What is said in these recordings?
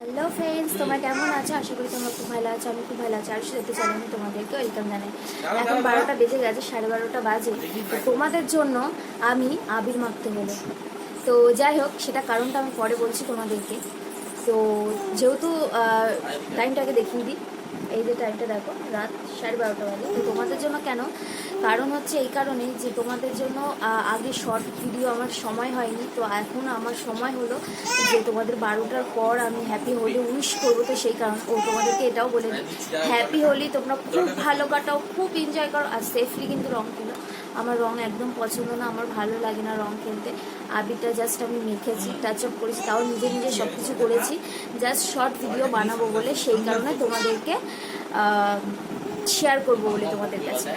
Hello friends, তোমরা কেমন আছো? আশা করি তোমরা খুব ভালো আছো। আমি খুব ভালো আছি। আর সেটা চ্যানেলে তোমাদেরকে ওয়েলকাম জানাই। এখন 12টা বেজে গেছে, 12:30 বাজে। তো তোমাদের জন্য আমি আবির মাখতে হলো। তো যাই হোক, সেটা কারণটা আমি পরে বলছি তোমাদেরকে। তো যেহেতু টাইমটাকে দেখিয়ে দিই, এই যে টাইমটা দেখো, রাত 12:30 বাজে। তো তোমাদের জন্য কেন, কারণ হচ্ছে এই কারণেই যে তোমাদের জন্য আগে শর্ট ভিডিও আমার সময় হয়নি, তো এখন আমার সময় হলো যে তোমাদের 12টার পর আমি হ্যাপি হোলি উইশ করবো। তো সেই কারণ তোমাদেরকে এটাও বলে দিই, হ্যাপি হোলি তোমরা খুব ভালো কাটাও, খুব এনজয় করো, আর সেফলি কিন্তু রং খেলো। আমার রং একদম পছন্দ না, আমার ভালো লাগে না রং খেলতে। আবিরটা জাস্ট আমি মেখেছি, টাচ আপ করেছি, তাও নিজে নিজে সব কিছু করেছি, জাস্ট শর্ট ভিডিও বানাবো বলে, সেই কারণে তোমাদেরকে শেয়ার করবো বলে তোমাদের কাছে।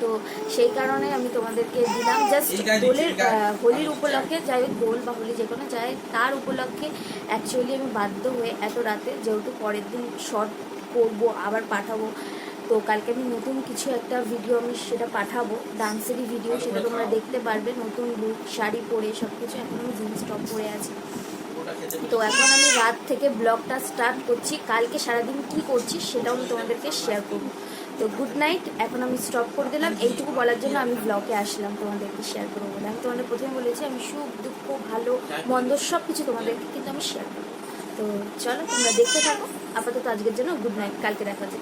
তো সেই কারণে আমি তোমাদেরকে দিলাম জাস্ট হোলির উপলক্ষে, যাই হোক দোল বা হোলি যে কোনো যাই, তার উপলক্ষে অ্যাকচুয়ালি আমি বাধ্য হয়ে এত রাতে, যেহেতু পরের দিন শর্ট করবো আবার পাঠাবো। তো কালকে আমি নতুন কিছু একটা ভিডিও আমি সেটা পাঠাবো, ডান্সেরই ভিডিও, সেটা তোমরা দেখতে পারবে। নতুন লুক, শাড়ি পরে সব কিছু, এখন আমি জিন্স টপ পরে আছি। তো এখন আমি রাত থেকে ব্লগটা স্টার্ট করছি, কালকে সারাদিন কি করছি সেটাও আমি তোমাদেরকে শেয়ার করবো। তো গুড নাইট, এখন আমি স্টপ করে দিলাম। এইটুকু বলার জন্য আমি ব্লগে আসলাম তোমাদেরকে শেয়ার করবো বলে। আমি তোমাদের প্রথমে বলেছি আমি সুখ দুঃখ ভালো মন্দ সব কিছু তোমাদেরকে কিন্তু আমি শেয়ার করবো। তো চলো তোমরা দেখতে থাকো। আপাতত আজকের জন্য গুড নাইট, কালকে দেখা হচ্ছে,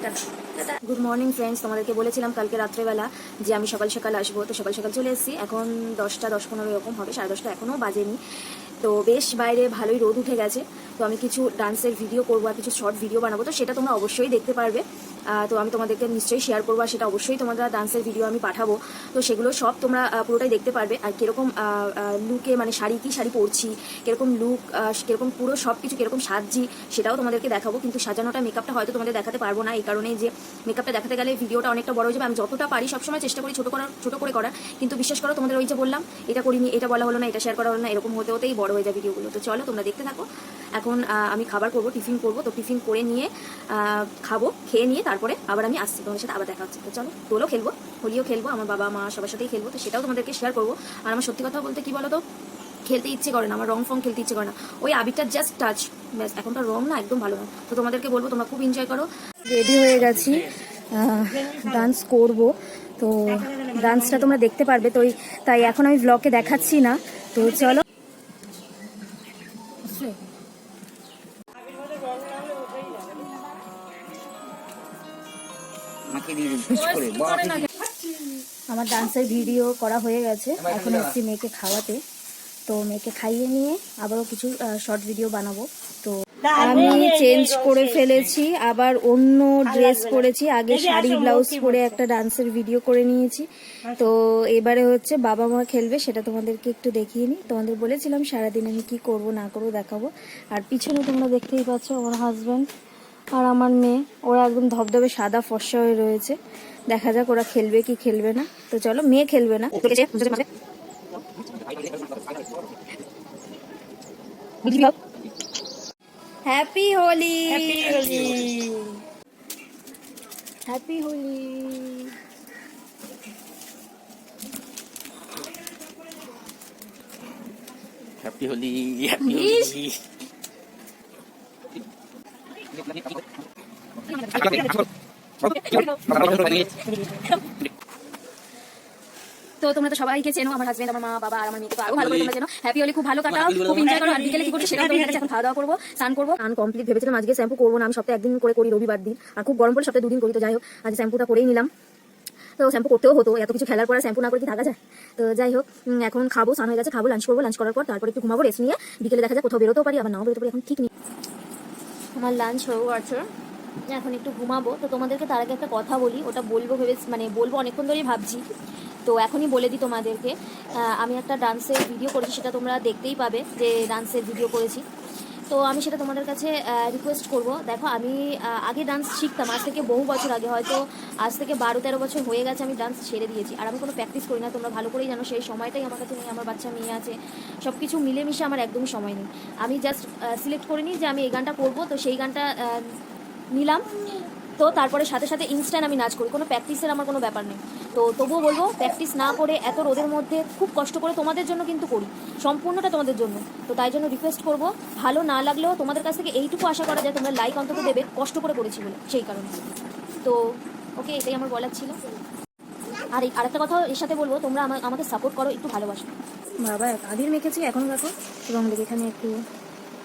টাটা। গুড মর্নিং ফ্রেন্ডস, তোমাদেরকে বলেছিলাম কালকে রাত্রেবেলা যে আমি সকাল সকাল আসবো, তো সকাল সকাল চলে এসেছি। এখন 10টা 10-15 এরকম হবে, 10:30 এখনও বাজেনি। তো বেশ বাইরে ভালোই রোদ উঠে গেছে। তো আমি কিছু ডান্সের ভিডিও করবো আর কিছু শর্ট ভিডিও বানাবো, তো সেটা তোমরা অবশ্যই দেখতে পারবে। তো আমি তোমাদেরকে নিশ্চয়ই শেয়ার করবো, আর সেটা অবশ্যই তোমরা ডান্সের ভিডিও আমি পাঠাবো। তো সেগুলো সব তোমরা পুরোটাই দেখতে পারবে। আর কীরকম লুকে, মানে শাড়ি কি শাড়ি পরছি, কীরকম লুক, কীরকম পুরো সব কিছু কীরকম সাজছি সেটাও তোমাদেরকে দেখাবো। কিন্তু সাজানোটা, মেকআপটা হয়তো তোমাদের দেখাতে পারবো না, এই কারণে যে মেকআপটা দেখাতে গেলে ভিডিওটা অনেকটা বড় হয়ে যাবে। আমি যতটা পারি সবসময় চেষ্টা করি ছোট করে করার, কিন্তু বিশ্বাস করো তোমাদের ওই যে বললাম এটা করিনি, এটা বলা হলো না, এটা শেয়ার করা হলো না, এরকম হতে হতেই বড় হয়ে যায় ভিডিওগুলো। তো চলো তোমরা দেখতে থাকো। এখন আমি খাবার করবো, টিফিন করবো। তো টিফিন করে নিয়ে খাবো, খেয়ে নিয়ে তারপরে আবার আমি আসছি, তোমাদের সাথে আবার দেখা হচ্ছে। তো চলো, দোলও খেলবো, হোলিও খেলবো, আমার বাবা মা সবার সাথেই খেলবো, তো সেটাও তোমাদেরকে শেয়ার করবো। আর আমার সত্যি কথা বলতে কি বলো তো, খেলতে ইচ্ছে করে না, আমার রং ফং খেলতে ইচ্ছে করে না, ওই আবিরটা জাস্ট টাচ ব্যাস। এখনকার রং না একদম ভালো না। তো তোমাদেরকে বলবো তোমরা খুব এনজয় করো। রেডি হয়ে গেছি, ডান্স করব। তো ডান্সটা তোমরা দেখতে পারবে, তো তাই এখন আমি ব্লগে দেখাচ্ছি না। তো চলো। আমার ডান্সের ভিডিও করা হয়ে গেছে, এখন এসেছি মেয়েকে খাওয়াতে। তো মেয়েকে খাইয়ে নিয়ে আবারও কিছু শর্ট ভিডিও বানাবো। তো আমি চেঞ্জ করে ফেলেছি, আবার অন্য ড্রেস পরেছি। আগে শাড়ি ব্লাউজ পরে একটা ডান্সের ভিডিও করে নিয়েছি। তো এবারে হচ্ছে বাবা মা খেলবে, সেটা তোমাদেরকে একটু দেখিয়ে নিই। তোমাদের বলেছিলাম সারাদিন আমি কি করব না করবো দেখাবো। আর পিছনে তোমরা দেখতেই পাচ্ছ আমার হাজব্যান্ড আর আমার মেয়ে, ওরা একদম ধবধবে সাদা ফর্সা হয়ে রয়েছে। দেখা যাক ওরা খেলবে কি খেলবে না। তো চলো, মেয়ে খেলবে না। Happy Holi, happy Holi. Happy Holi, happy Holi. তো তোমরা তো সবাইকে চেনো, আমার হাজবেন্ড, আমার মা বাবা আর আমার মেয়েকে তো আরো ভালো করে তোমরা চেনো। হ্যাপি হোলি, খুব ভালো কাটাও, খুব এনজয় করো। আর বিকেলে কি করছি সেটা তো এখন খাওয়া দাওয়া করবো, স্নান করবো। স্নান কমপ্লিট, ভেবেছিলাম আজকে শ্যাম্পু করবো না, আমি সপ্তাহে একদিন করে করি, রবিবার দিন। আর খুব গরম পড়লে সপ্তাহে 2 দিন করি। তো যাই হোক, আজ শ্যাম্পুটা করেই নিলাম। তো শ্যাম্পু করতেও হতো, এত কিছু খেলার পরে শ্যাম্পু না করে কি থাকা যায়। তো যাই হোক, এখন খাবো, স্নান হয়ে গেছে, খাবো, লাঞ্চ করবো, লাঞ্চ করার পর তারপরে একটু ঘুমাবো, রেস্ট নিয়ে বিকেলে দেখা যায় কোথাও বেরোতেও পারি, আবার নাও বেরোতে পারি, এখন ঠিক নেই। আমার লাঞ্চ হয়েও আছে, এখন একটু ঘুমাবো। তো তোমাদেরকে তার আগে একটা কথা বলি, ওটা বলবো ভেবে, মানে বলবো অনেকক্ষণ ধরেই ভাবছি। তো এখনই বলে দিই তোমাদেরকে, আমি একটা ডান্সের ভিডিও করেছি, সেটা তোমরা দেখতেই পাবে যে ডান্সের ভিডিও করেছি। তো আমি সেটা তোমাদের কাছে রিকোয়েস্ট করব। দেখো, আমি আগে ডান্স শিখতাম, আজ থেকে বহু বছর আগে, হয়তো আজ থেকে 12-13 বছর হয়ে গেছে আমি ডান্স ছেড়ে দিয়েছি। আর আমি কোনো প্র্যাকটিস করি না, তোমরা ভালো করেই জানো। সেই সময়টাই আমার কাছে নেই, আমার বাচ্চা মেয়ে আছে, সব কিছু মিলেমিশে আমার একদমই সময় নেই। আমি জাস্ট সিলেক্ট করে নিই যে আমি এই গানটা করবো, তো সেই গানটা নিলাম, তো তারপরে সাথে সাথে ইনস্ট্যান্ট আমি নাচ করি, কোনো প্র্যাকটিসের আমার কোনো ব্যাপার নেই। তো তবুও বলবো প্র্যাকটিস না করে এত রোদের মধ্যে খুব কষ্ট করে তোমাদের জন্য কিন্তু করি, সম্পূর্ণটা তোমাদের জন্য। তো তাই জন্য রিকোয়েস্ট করবো, ভালো না লাগলেও তোমাদের কাছ থেকে এইটুকু আশা করা যায় তোমরা লাইক অন্তত দেবে, কষ্ট করে করেছি বলে, সেই কারণে। তো ওকে, এটাই আমার বলার ছিল। আর আরেকটা কথা এর সাথে বলবো, তোমরা আমাকে সাপোর্ট করো, একটু ভালোবাসো। বাবা আবির মেখেছি এখনও দেখো রং লেগে,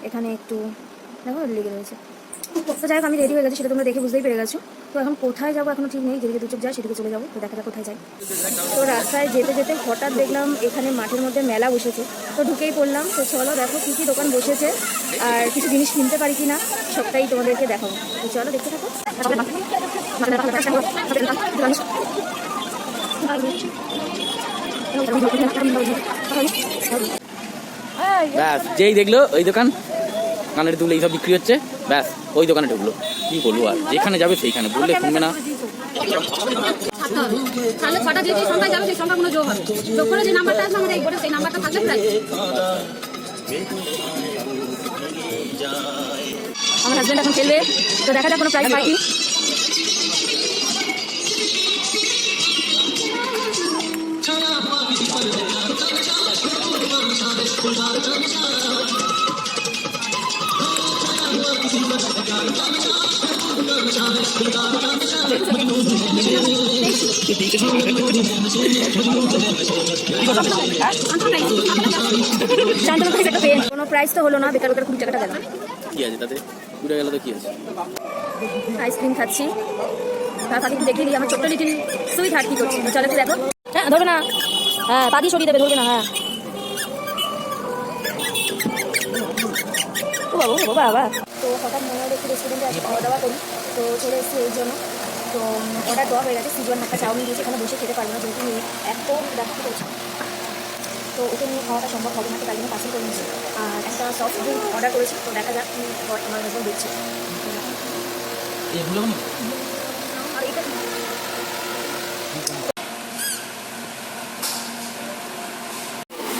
এখানে একটু দেখো লেগে রয়েছে। তো যাই হোক, আমি রেডি হয়ে গেছি, সেটা তোমরা দেখে বুঝতেই পেরে গেছো। তো এখন কোথায় যাবো এখনো ঠিক নেই, যেদিকে দু চোখ যায় সেদিকে চলে যাবো। তো দেখা যাক কোথায় যাই। তো রাস্তায় যেতে যেতে হঠাৎ দেখলাম এখানে মাঠের মধ্যে মেলা বসেছে, তো ঢুকেই পড়লাম। তো চলো দেখো কী কী দোকান বসেছে আর কিছু জিনিস কিনতে পারি কি না সবটাই তোমাদেরকে দেখাবো। তো চলো দেখতে থাকো। ব্যাস, যেই দেখলো ওই দোকান কানের দুল এইসব বিক্রি হচ্ছে, ব্যাস ওই দোকানে ঢুকলো। কি বলবো আর, যেখানে যাবে সেইখানে, বললে শুনবে না। তাহলে ছটা যে সংখ্যায় যাবে সেই সংখ্যাগুলো যোগ হবে, যোগ করে যে নাম্বারটা আছে আমাদের এই বোর্ডে সেই নাম্বারটা থাকলে প্রায় আমার হাজবেন্ড এখন খেলবে, তো দেখা যাক কোনো প্রাইজ পাই কি। কোনো প্রাইজ তো হলো না, বেকার বেকার 20 টাকাটা গেল। কি আছে তাতে, ঘুরে গেল তো কি আছে। আইসক্রিম খাচ্ছি, তার সাথে একটু দেখিয়ে দিই আমার ছোট্ট লিটিল সুইট হার্ট কি করছি। চলো একটু দেখো। হ্যাঁ ধরবে না, হ্যাঁ পা দিয়ে সরিয়ে দেবে, ধরবে না। হ্যাঁ ও বাবু, ও বাবা। তো হঠাৎ মনে হলো একটু রেস্টুরেন্টে আসে খাওয়া দাওয়া করি, তো চলে এসেছি এই জন্য। তো অর্ডার দেওয়া হয়ে গেছে, সিজন একটা চাউমিন দিয়েছে, এখানে বসে খেতে পারবো না যেহেতু নিয়ে এত ব্যস্ত করছে। তো ওকে নিয়ে খাওয়াটা সম্ভব হবে না, তো তাই জন্য পার্সেল করে নিয়েছি। আর একটা সফট ড্রিঙ্ক অর্ডার করেছি, তো দেখা যাক আমার হাজবেন্ড দিচ্ছে। আর এটা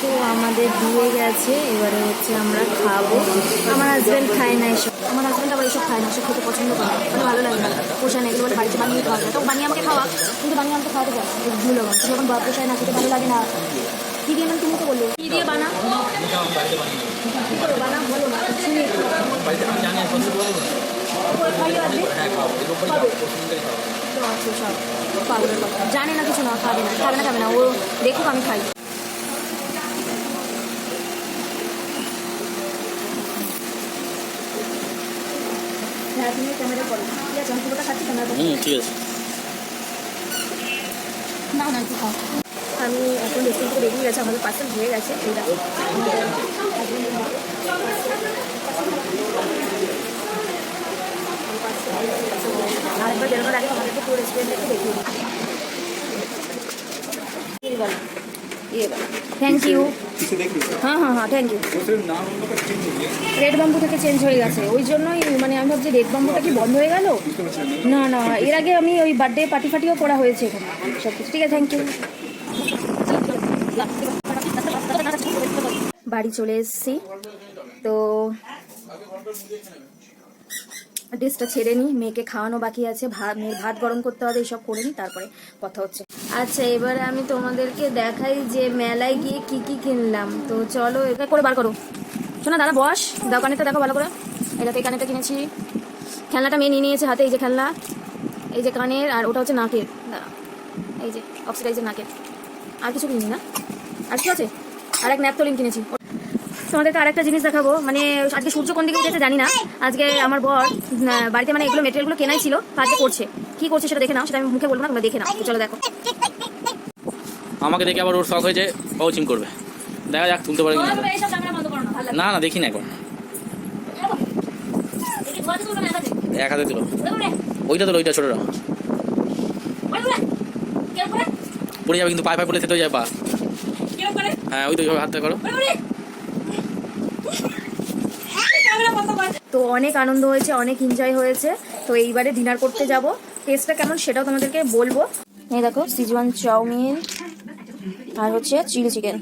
তো আমাদের দিয়ে গেছে, এবারে হচ্ছে আমরা খাবো। আমার হাজব্যান্ড খায় না এসব, আমার হাজব্যান্ড আবার এসব খায় না, সব খেতে পছন্দ করে, মানে ভালো লাগে না, পোষায় না। এগুলো বলে বাড়িতে বানিয়ে খাওয়া যায়, তো বানিয়ে আমাকে খাওয়া, কিন্তু বানিয়ে আমাকে খাওয়াতে যায় না, ভুলো যখন পোষায় না, খেতে ভালো লাগে না। কী দিয়ে তুমি তো বললে কী দিয়ে বানা, কী করে বানা বলো না, শুনে সব পাগলের কথা, জানে না কিছু, না খাবে না, খাবে না, ও দেখুক আমি খাই। ক্যামেরা করো, ঠিক আছে, আমি পুরোটা খাচ্ছি, ক্যামেরা করো। ঠিক আছে। না না একটু খাও। আমি এখন রেস্টুরেন্ট থেকে বেরিয়ে গেছে, আমাদের পার্সেল হয়ে গেছে। এই দেখো আরেকবার বেরোনোর আগে আমাদেরকে পুরো রেস্টুরেন্টটা একটু দেখিয়ে দিই। Thank you. হ্যাঁ হ্যাঁ হ্যাঁ থ্যাংক ইউ। রেড বাম্বু থেকে চেঞ্জ হয়ে গেছে, ওই জন্যই মানে আমি ভাবছি রেড বাম্বুটা কি বন্ধ হয়ে গেল। না না, এর আগে আমি ওই বার্থডে পার্টিও করা হয়েছে এখানে সব কিছু। ঠিক আছে, থ্যাংক ইউ। বাড়ি চলে এসেছি, তো ড্রেসটা ছেড়ে নিই, মেয়েকে খাওয়ানো বাকি আছে, মেয়ের ভাত গরম করতে হবে, এইসব করে নিই, তারপরে কথা হচ্ছে। আচ্ছা এবারে আমি তোমাদেরকে দেখাই যে মেলায় গিয়ে কি কি কিনলাম। তো চলো এটা করে বার করো। শোনা দাদা বস, দোকানেটা দেখো ভালো করে। এটা এই কানেরটা কিনেছি, খেলনাটা মেয়ে নিয়ে নিয়েছে হাতে, এই যে খেলনা, এই যে কানের, আর ওটা হচ্ছে নাকের, এই যে অক্সিডাইজের নাকের। আর কিছু কিনি না, আর কি আছে, আর এক ন্যাপথলিন কিনেছি। তোমাদেরকে আরেকটা জিনিস দেখাবো, মানে আজকে সূর্য কোন দিকে উঠেছে জানি না। আজকে আমার বর বাড়িতে মানে এগুলো মেটেরিয়ালগুলো কেনাই ছিল, কাজে করছে, কি করছে সেটা দেখে নাও, সেটা আমি মুখে বলবো না, তোমরা দেখে নাও। চলো দেখো। আমাকে দেখে আবার ওর শখ হয়েছে, ও চিম করবে, দেখা যাক তুলতে পারে কিনা। না না দেখি না, এখন এক হাতে তুলো, ওইটা তোলো, ওইটা ছোটটা পড়ে যাবে কিন্তু, পায়ে পায়ে পড়ে যেতে যায় পা। হ্যাঁ ওই তো হাতটা করো। তো অনেক আনন্দ হয়েছে, অনেক এনজয় হয়েছে। তো এইবারে ডিনার করতে যাব, টেস্টটা কেমন সেটাও তোমাদেরকে বলবো। এই দেখো সিজওয়ান চাউমিন আর হচ্ছে চিলি চিকেন।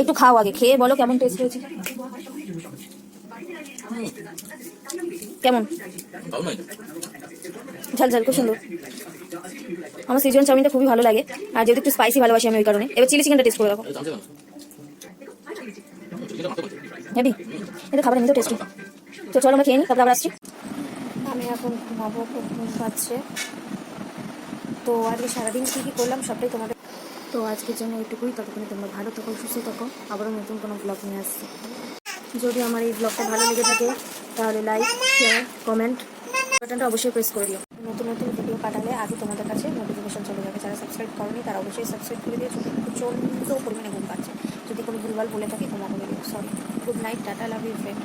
একটু খাও, আগে খেয়ে বলো কেমন টেস্ট হয়েছে। কেমন ঝাল ঝাল খুব সুন্দর। আমার সিজন চাউমিনটা খুবই ভালো লাগে, আর যেহেতু একটু স্পাইসি ভালোবাসি আমি ওই কারণে। এবার চিলি চিকেনটা টেস্ট করে রাখো। হেবি, এটা খাবার এমনিতেও টেস্টি। তো চলো আমরা খেয়ে নিই, তারপর আবার আসছি। আমি এখন ঘুমাবো, খুব ঘুম পাচ্ছে। তো আজকে সারাদিন কী কী করলাম সবটাই তোমাদের। তো আজকের জন্য এইটুকুই, ততক্ষণে তোমরা ভালো থাকো, সুস্থ থাকো। আবারও নতুন কোনো ব্লগ নিয়ে আসছি। যদি আমার এই ব্লগটা ভালো লেগে থাকে তাহলে লাইক, শেয়ার, কমেন্ট বাটনটা অবশ্যই প্রেস করে দিও। নতুন নতুন ভিডিও পাঠালে আগে তোমাদের কাছে নোটিফিকেশন চলে যাবে। যারা সাবস্ক্রাইব করনি তারা অবশ্যই সাবস্ক্রাইব করে দিও। প্রচণ্ড পরিমাণে ঘুম পাচ্ছে, যদি কোনো ভুলভাল বলে থাকি ক্ষমা করে দিও, sorry. Good night, tata, love you friend.